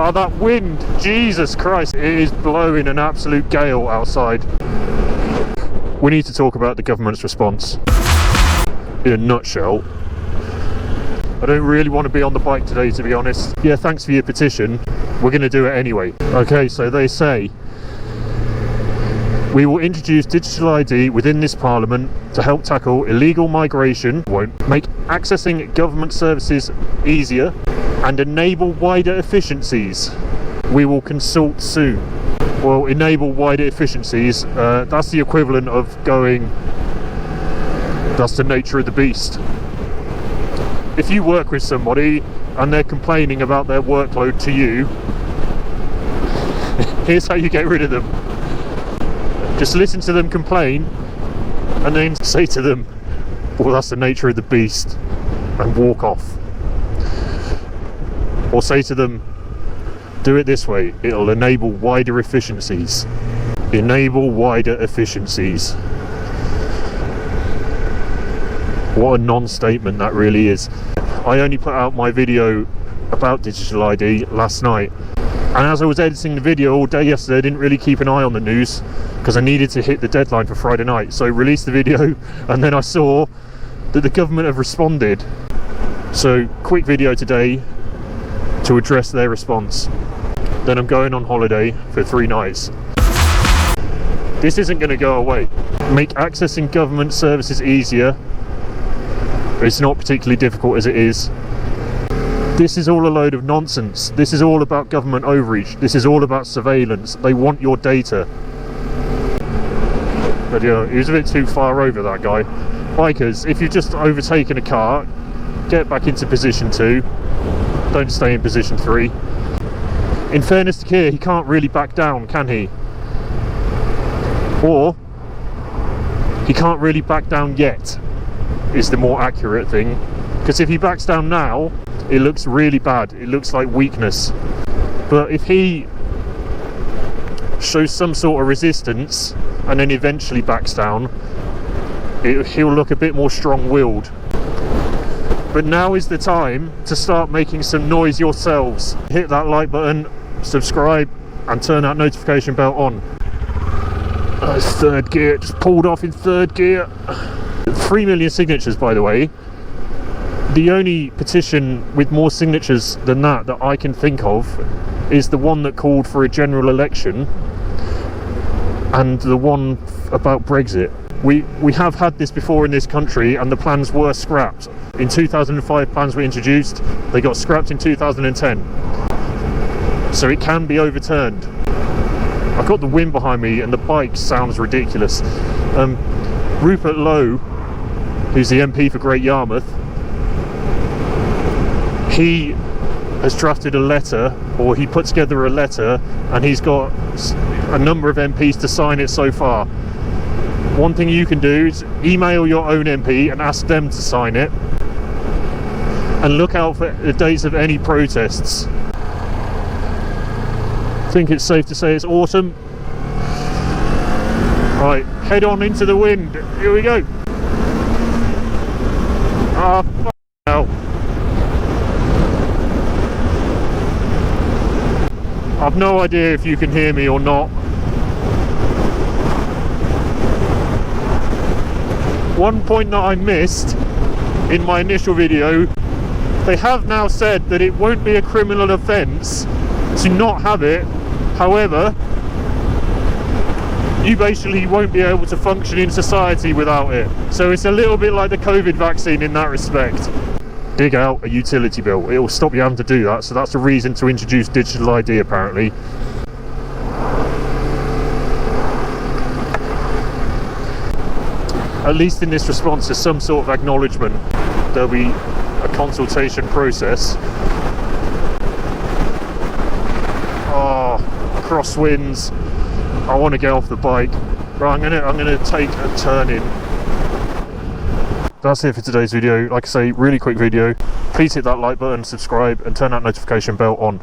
Oh, that wind! Jesus Christ, it is blowing an absolute gale outside. We need to talk about the government's response. In a nutshell, I don't really want to be on the bike today, to be honest. Yeah, thanks for your petition. We're going to do it anyway. Okay, so they say, we will introduce digital ID within this parliament to help tackle illegal migration, won't make accessing government services easier and enable wider efficiencies. We will consult soon. Well, enable wider efficiencies, that's the equivalent of going, that's the nature of the beast. If you work with somebody and they're complaining about their workload to you, here's how you get rid of them. Just listen to them complain and then say to them, well, that's the nature of the beast, and walk off. Or say to them, do it this way, it'll enable wider efficiencies. Enable wider efficiencies. What a non-statement that really is. I only put out my video about digital ID last night, and as I was editing the video all day yesterday, I didn't really keep an eye on the news because I needed to hit the deadline for Friday night. So I released the video and then I saw that the government have responded. So quick video today to address their response. Then I'm going on holiday for 3 nights. This isn't going to go away. Make accessing government services easier. It's not particularly difficult as it is. This is all a load of nonsense. This is all about government overreach. This is all about surveillance. They want your data. But yeah, he was a bit too far over, that guy. Bikers, if you've just overtaken a car, get back into position 2. Don't stay in position 3. In fairness to Kier, he can't really back down, can he? Or he can't really back down yet, is the more accurate thing. Because if he backs down now, it looks really bad. It looks like weakness. But if he shows some sort of resistance and then eventually backs down, he'll look a bit more strong-willed. But now is the time to start making some noise yourselves. Hit that like button, subscribe, and turn that notification bell on. It's 3rd gear, just pulled off in 3rd gear. 3 million signatures, by the way. The only petition with more signatures than that I can think of is the one that called for a general election and the one about Brexit. We have had this before in this country and the plans were scrapped. In 2005 plans were introduced, they got scrapped in 2010. So it can be overturned. I've got the wind behind me and the bike sounds ridiculous. Rupert Lowe, who's the MP for Great Yarmouth, he has drafted a letter, or he put together a letter, and he's got a number of MPs to sign it so far. One thing you can do is email your own MP and ask them to sign it, and look out for the dates of any protests. I think it's safe to say it's autumn. Right, head on into the wind. Here we go. Ah, f*** hell. I've no idea if you can hear me or not. One point that I missed in my initial video, they have now said that it won't be a criminal offence to not have it. However, you basically won't be able to function in society without it. So it's a little bit like the COVID vaccine in that respect. Dig out a utility bill. It will stop you having to do that. So that's a reason to introduce digital ID, apparently. At least in this response, there's some sort of acknowledgement. There'll be a consultation process. Oh, crosswinds. I want to get off the bike. Right, I'm gonna take a turn in. That's it for today's video. Like I say, really quick video. Please hit that like button, subscribe, and turn that notification bell on.